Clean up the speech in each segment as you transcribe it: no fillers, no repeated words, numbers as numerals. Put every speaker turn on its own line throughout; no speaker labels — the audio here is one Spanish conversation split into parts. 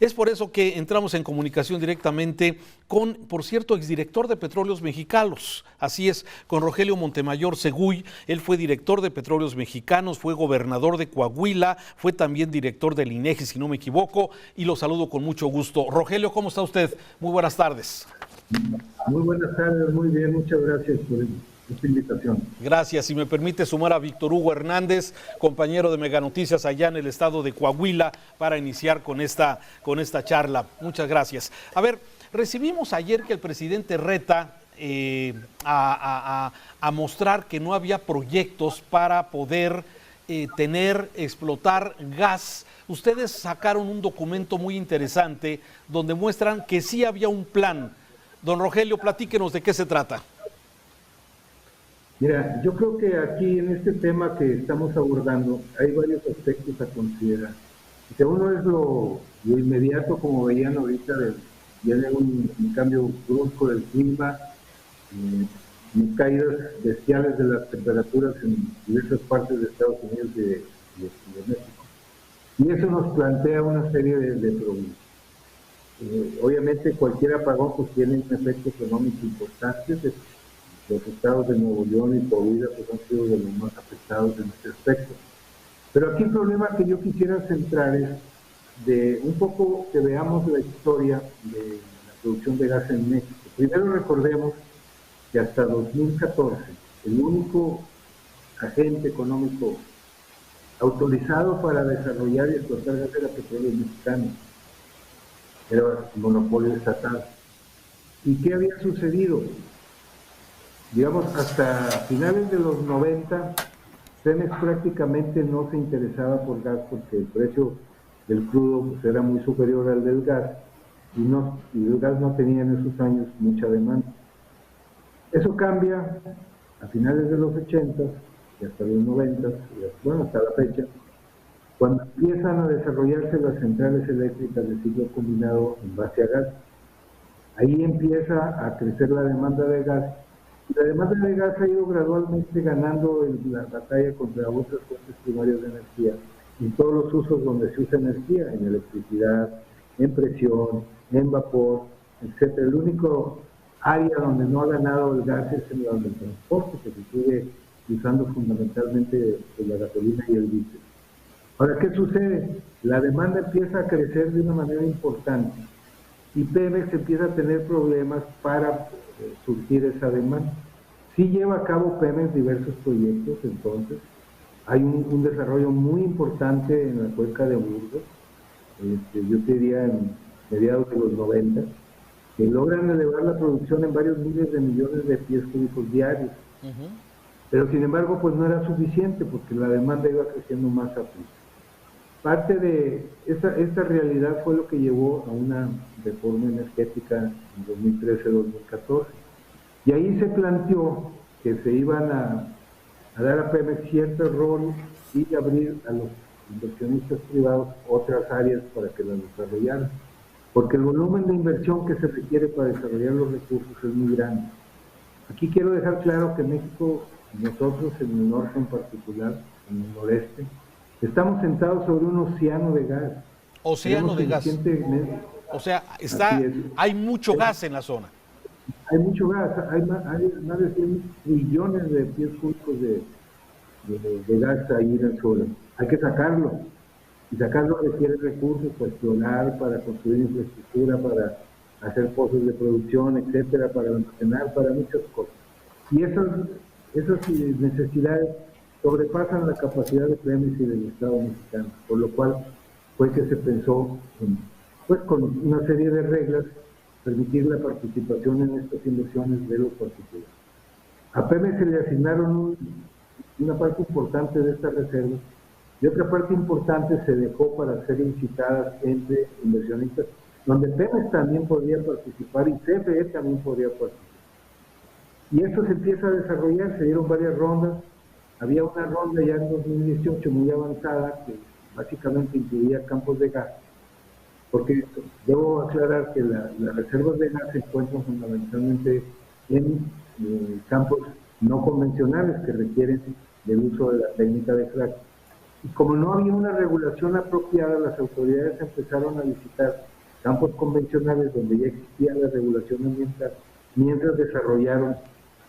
Es por eso que entramos en comunicación directamente con, por cierto, exdirector de Petróleos Mexicanos. Así es, con Rogelio Montemayor Seguy. Él fue director de Petróleos Mexicanos, fue gobernador de Coahuila, fue también director del INEGI, si no me equivoco, y lo saludo con mucho gusto. Rogelio, ¿cómo está usted? Muy buenas tardes.
Muy buenas tardes, muy bien, muchas gracias por esta invitación.
Gracias. Si me permite sumar a Víctor Hugo Hernández, compañero de Mega Noticias allá en el estado de Coahuila, para iniciar con esta charla. Muchas gracias. A ver, recibimos ayer que el presidente reta a mostrar que no había proyectos para poder explotar gas. Ustedes sacaron un documento muy interesante donde muestran que sí había un plan. Don Rogelio, platíquenos de qué se trata.
Mira, yo creo que aquí en este tema que estamos abordando hay varios aspectos a considerar. Uno es lo inmediato, como veían ahorita, viene un cambio brusco del clima, caídas bestiales de las temperaturas en diversas partes de Estados Unidos y de México. Y eso nos plantea una serie de problemas. Obviamente cualquier apagón pues tiene un efecto económico importante. Los estados de Nuevo León y Coahuila pues han sido de los más afectados en este aspecto. Pero aquí el problema que yo quisiera centrar es de un poco que veamos la historia de la producción de gas en México. Primero recordemos que hasta 2014 el único agente económico autorizado para desarrollar y explotar gas era Petróleos Mexicanos. Era el monopolio estatal. ¿Y qué había sucedido? Digamos, hasta finales de los 90, Pemex prácticamente no se interesaba por gas porque el precio del crudo pues, era muy superior al del gas y el gas no tenía en esos años mucha demanda. Eso cambia a finales de los 80 y hasta los 90, bueno, hasta la fecha, cuando empiezan a desarrollarse las centrales eléctricas de ciclo combinado en base a gas. Ahí empieza a crecer la demanda de gas. La demanda de gas ha ido gradualmente ganando la batalla contra otras fuentes primarias de energía en todos los usos donde se usa energía, en electricidad, en presión, en vapor, etc. El único área donde no ha ganado el gas es en el transporte, que se sigue usando fundamentalmente la gasolina y el diésel. Ahora, ¿qué sucede? La demanda empieza a crecer de una manera importante y Pemex empieza a tener problemas para surtir esa demanda. Sí lleva a cabo Pemex diversos proyectos, entonces hay un desarrollo muy importante en la cuenca de Burgos, yo te diría en mediados de los 90, que logran elevar la producción en varios miles de millones de pies cúbicos diarios. Pero sin embargo, pues no era suficiente porque la demanda iba creciendo más rápido. Parte de esta realidad fue lo que llevó a una reforma energética en 2013-2014. Y ahí se planteó que se iban a dar a Pemex cierto rol y abrir a los inversionistas privados otras áreas para que las desarrollaran. Porque el volumen de inversión que se requiere para desarrollar los recursos es muy grande. Aquí quiero dejar claro que México, nosotros en el norte en particular, en el noreste, estamos sentados sobre un océano de gas.
Océano de gas. O sea, hay mucho gas en la zona.
Hay mucho gas, hay más de 100 trillones de pies cúbicos de gas ahí en el suelo. Hay que sacarlo. Y sacarlo requiere recursos para explorar, para construir infraestructura, para hacer pozos de producción, etcétera, para almacenar, para muchas cosas. Y esas necesidades sobrepasan la capacidad de Pemex y del Estado mexicano, por lo cual fue que se pensó pues con una serie de reglas permitir la participación en estas inversiones de los particulares. A Pemex se le asignaron una parte importante de estas reservas y otra parte importante se dejó para ser incitadas entre inversionistas, donde Pemex también podría participar y CFE también podría participar. Y esto se empieza a desarrollar, se dieron varias rondas. Había una ronda ya en 2018 muy avanzada que básicamente incluía campos de gas, porque debo aclarar que las reservas de gas se encuentran fundamentalmente en campos no convencionales que requieren del uso de la técnica de fracking. Y como no había una regulación apropiada, las autoridades empezaron a licitar campos convencionales donde ya existía la regulación ambiental, mientras desarrollaron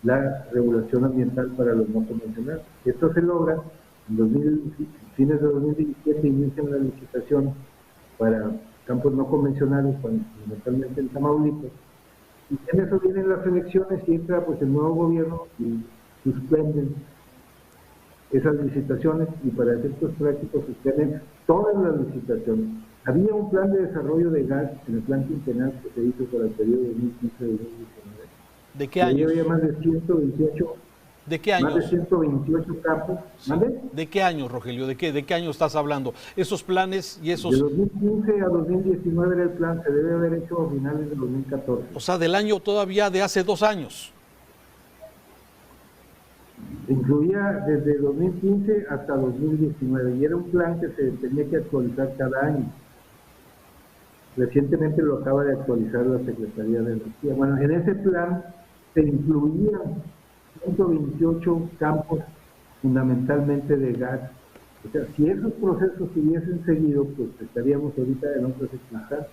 la regulación ambiental para los no convencionales. Esto se logra en fines de 2017, inician la licitación para campos no convencionales, fundamentalmente en Tamaulipas, y en eso vienen las elecciones y entra pues el nuevo gobierno y suspenden esas licitaciones, y para efectos prácticos suspenden todas las licitaciones. Había un plan de desarrollo de gas en el plan quinquenal que se hizo para el periodo 2015-2019.
¿De qué años?
Había más de 128.
¿De qué años?
Más de 128 campos.
Sí. ¿De qué años, Rogelio? ¿De qué año estás hablando? Esos planes y esos...
De 2015 a 2019 era el plan, se debe haber hecho a finales de 2014.
O sea, del año todavía de hace 2 años.
Incluía desde 2015 hasta 2019 y era un plan que se tenía que actualizar cada año. Recientemente lo acaba de actualizar la Secretaría de Energía. Bueno, en ese plan se incluían 128 campos fundamentalmente de gas. O sea, si esos procesos se hubiesen seguido, pues estaríamos ahorita en otras circunstancias.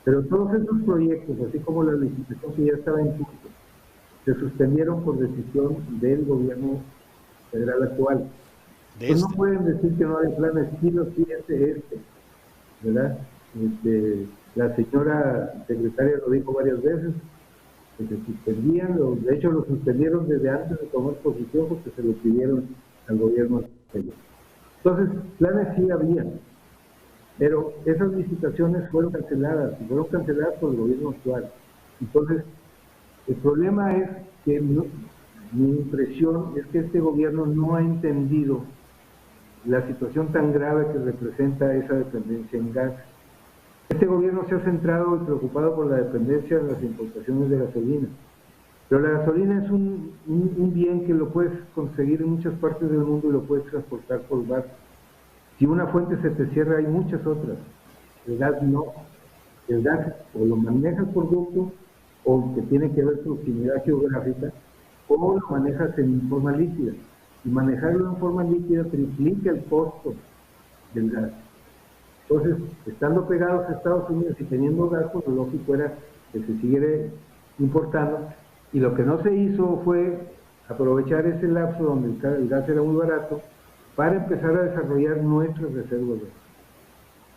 Pero todos esos proyectos, así como la licitación que ya estaba en curso, se suspendieron por decisión del gobierno federal actual. Pues no pueden decir que no hay planes, sí, ¿verdad? La señora secretaria lo dijo varias veces, que se suspendían, de hecho lo suspendieron desde antes de tomar posición porque se lo pidieron al gobierno anterior. Entonces, planes sí habían, pero esas licitaciones fueron canceladas por el gobierno actual. Entonces, el problema es que mi impresión es que este gobierno no ha entendido la situación tan grave que representa esa dependencia en gas. Este gobierno se ha centrado y preocupado por la dependencia de las importaciones de gasolina, pero la gasolina es un bien que lo puedes conseguir en muchas partes del mundo y lo puedes transportar por barco. Si una fuente se te cierra, hay muchas otras. El gas no. El gas o lo manejas por ducto, o que tiene que ver proximidad geográfica, o lo manejas en forma líquida. Y manejarlo en forma líquida triplica el costo del gas. Entonces, estando pegados a Estados Unidos y teniendo gas, pues lo lógico era que se siguiera importando, y lo que no se hizo fue aprovechar ese lapso donde el gas era muy barato para empezar a desarrollar nuestras reservas de gas.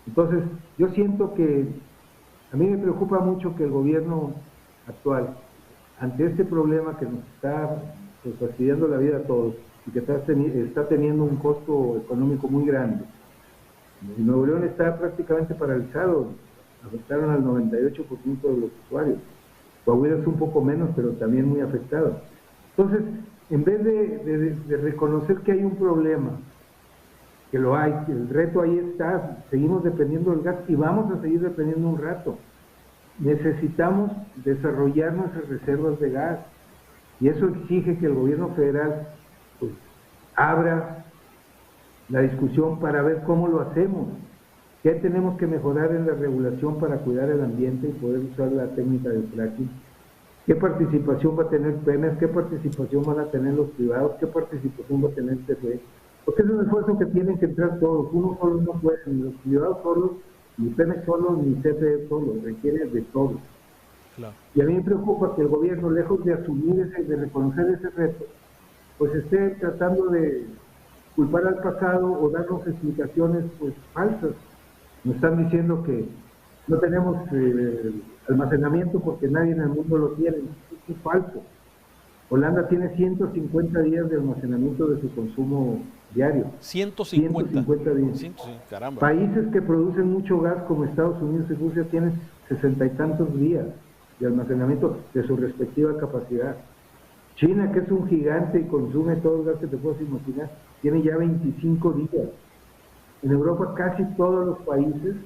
Entonces, yo siento que a mí me preocupa mucho que el gobierno actual, ante este problema que nos está pues, fastidiando la vida a todos y que está teniendo un costo económico muy grande. Nuevo León está prácticamente paralizado, afectaron al 98% de los usuarios. Coahuila es un poco menos, pero también muy afectado. Entonces, en vez de reconocer que hay un problema, que lo hay, que el reto ahí está, seguimos dependiendo del gas y vamos a seguir dependiendo un rato. Necesitamos desarrollar nuestras reservas de gas y eso exige que el gobierno federal pues, abra la discusión para ver cómo lo hacemos, qué tenemos que mejorar en la regulación para cuidar el ambiente y poder usar la técnica de fracking, qué participación va a tener Pemex, qué participación van a tener los privados, qué participación va a tener CFE, porque es un esfuerzo que tienen que entrar todos, uno solo no puede, ni los privados solos, ni Pemex solo, ni CFE solo, requiere de todos. Claro. Y a mí me preocupa que el gobierno, lejos de asumir de reconocer ese reto, pues esté tratando de culpar al pasado o darnos explicaciones pues falsas. Nos están diciendo que no tenemos almacenamiento porque nadie en el mundo lo tiene. Es falso. Holanda tiene 150 días de almacenamiento de su consumo diario. 150 días. 150, caramba. Países que producen mucho gas como Estados Unidos y Rusia tienen 60 y tantos días de almacenamiento de su respectiva capacidad. China, que es un gigante y consume todo el gas que te puedes imaginar, tiene ya 25 días. En Europa casi todos los países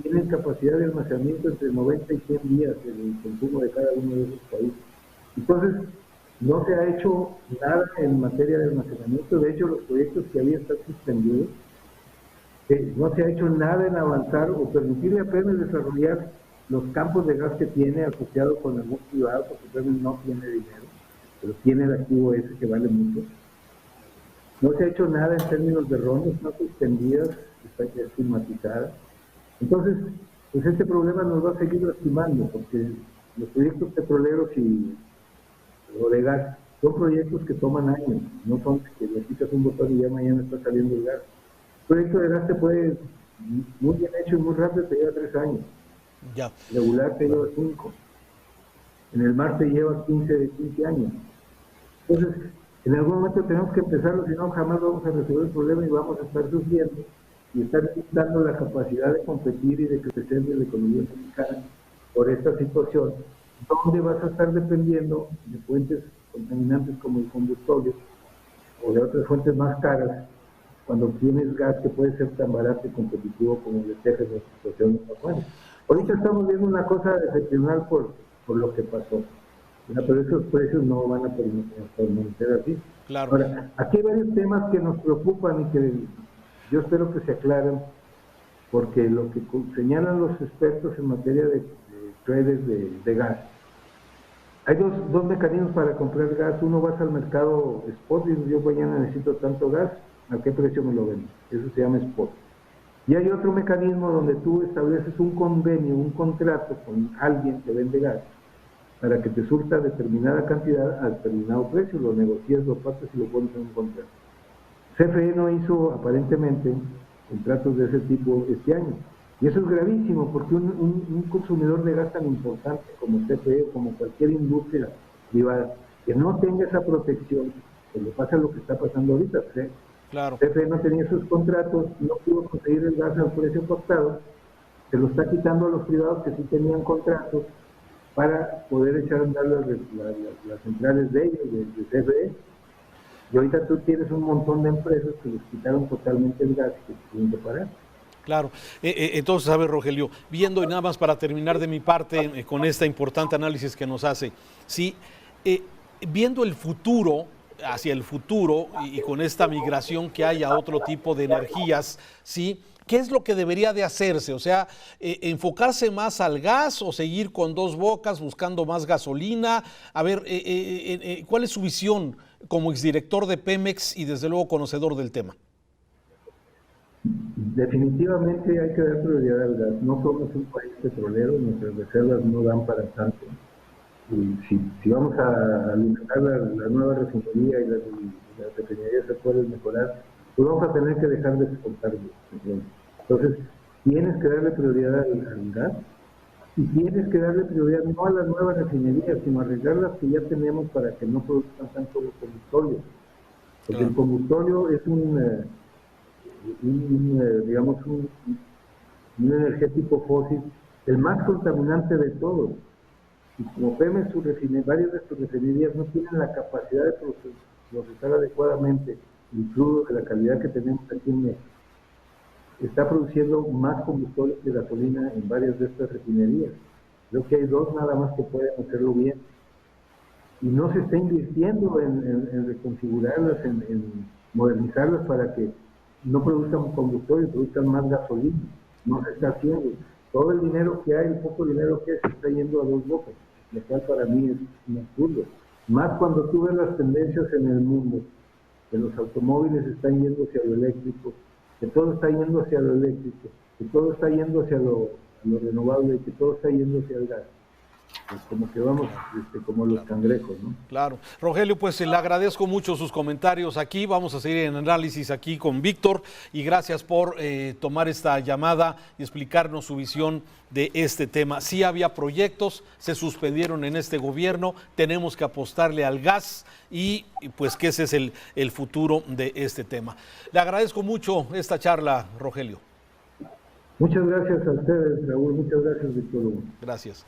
tienen capacidad de almacenamiento entre 90 y 100 días en el consumo de cada uno de esos países. Entonces, no se ha hecho nada en materia de almacenamiento. De hecho, los proyectos que había están suspendidos. No se ha hecho nada en avanzar o permitirle a Pemex desarrollar los campos de gas que tiene asociado con el mundo privado, porque Pemex no tiene dinero, pero tiene el activo ese que vale mucho. No se ha hecho nada en términos de rondas, están suspendidas, está estigmatizada. Entonces, pues este problema nos va a seguir lastimando, porque los proyectos petroleros o de gas son proyectos que toman años, no son que le quitas un botón y ya mañana está saliendo el gas. El proyecto de gas te puede, muy bien hecho y muy rápido, te lleva 3 años.
Ya.
Regular te lleva 5. En el mar te lleva 15 años. Entonces, en algún momento tenemos que empezarlo, si no jamás vamos a resolver el problema y vamos a estar sufriendo y estar limitando la capacidad de competir y de crecer de la economía mexicana por esta situación, donde vas a estar dependiendo de fuentes contaminantes como el combustible o de otras fuentes más caras, cuando tienes gas que puede ser tan barato y competitivo como el de Texas en situaciones normales. Ahorita estamos viendo una cosa excepcional por lo que pasó, pero esos precios no van a permanecer así.
Claro.
Ahora, aquí hay varios temas que nos preocupan y que yo espero que se aclaren, porque lo que señalan los expertos en materia de traders de gas, hay dos mecanismos para comprar gas. Uno, vas al mercado spot y yo mañana necesito tanto gas, ¿a qué precio me lo venden? Eso se llama spot. Y hay otro mecanismo donde tú estableces un convenio, un contrato con alguien que vende gas, para que te surta determinada cantidad a determinado precio, lo negocias, lo pactas y lo pones en un contrato. CFE no hizo aparentemente contratos de ese tipo este año. Y eso es gravísimo, porque un consumidor de gas tan importante como CFE o como cualquier industria privada, que no tenga esa protección, pues le pasa lo que está pasando ahorita.
Claro.
CFE no tenía esos contratos, no pudo conseguir el gas al precio pactado, se lo está quitando a los privados que sí tenían contratos para poder echar a andar las centrales de ellos, de CFE. Y ahorita tú tienes un montón de empresas que les quitaron totalmente el gas y que tienen que parar.
Claro. Entonces, a ver, Rogelio, viendo y nada más para terminar de mi parte con este importante análisis que nos hace, sí, viendo el futuro, hacia el futuro y con esta migración que hay a otro tipo de energías, sí, ¿qué es lo que debería de hacerse? O sea, ¿enfocarse más al gas o seguir con dos bocas buscando más gasolina? A ver, ¿cuál es su visión como exdirector de Pemex y desde luego conocedor del tema?
Definitivamente hay que dar prioridad al gas. No somos un país petrolero, nuestras reservas no dan para tanto. Y si vamos a alimentar la nueva refinería y las refinerías se pueden mejorar, pues vamos a tener que dejar de exportar petróleo. Entonces, tienes que darle prioridad al gas y tienes que darle prioridad no a las nuevas refinerías, sino a arreglar las que ya tenemos para que no produzcan tanto combustible. Porque el combustible es un energético fósil, el más contaminante de todos. Y como Pemex, varias de sus refinerías no tienen la capacidad de procesar adecuadamente el crudo de la calidad que tenemos aquí en México, está produciendo más combustible que gasolina en varias de estas refinerías. Creo que hay 2 nada más que pueden hacerlo bien. Y no se está invirtiendo en reconfigurarlas, en modernizarlas para que no produzcan combustible, produzcan más gasolina. No se está haciendo. Todo el dinero que hay, el poco dinero que hay, se está yendo a 2 bocas, lo cual para mí es un absurdo. Más cuando tú ves las tendencias en el mundo, que los automóviles están yendo hacia lo eléctrico, que todo está yendo hacia lo eléctrico, que todo está yendo hacia lo renovable, que todo está yendo hacia el gas. Pues como que vamos como los cangrejos, ¿no?
Claro. Rogelio, pues le agradezco mucho sus comentarios aquí. Vamos a seguir en análisis aquí con Víctor y gracias por tomar esta llamada y explicarnos su visión de este tema. Sí había proyectos, se suspendieron en este gobierno, tenemos que apostarle al gas y pues que ese es el futuro de este tema. Le agradezco mucho esta charla, Rogelio.
Muchas gracias a ustedes, Raúl. Muchas gracias, Víctor Hugo.
Gracias.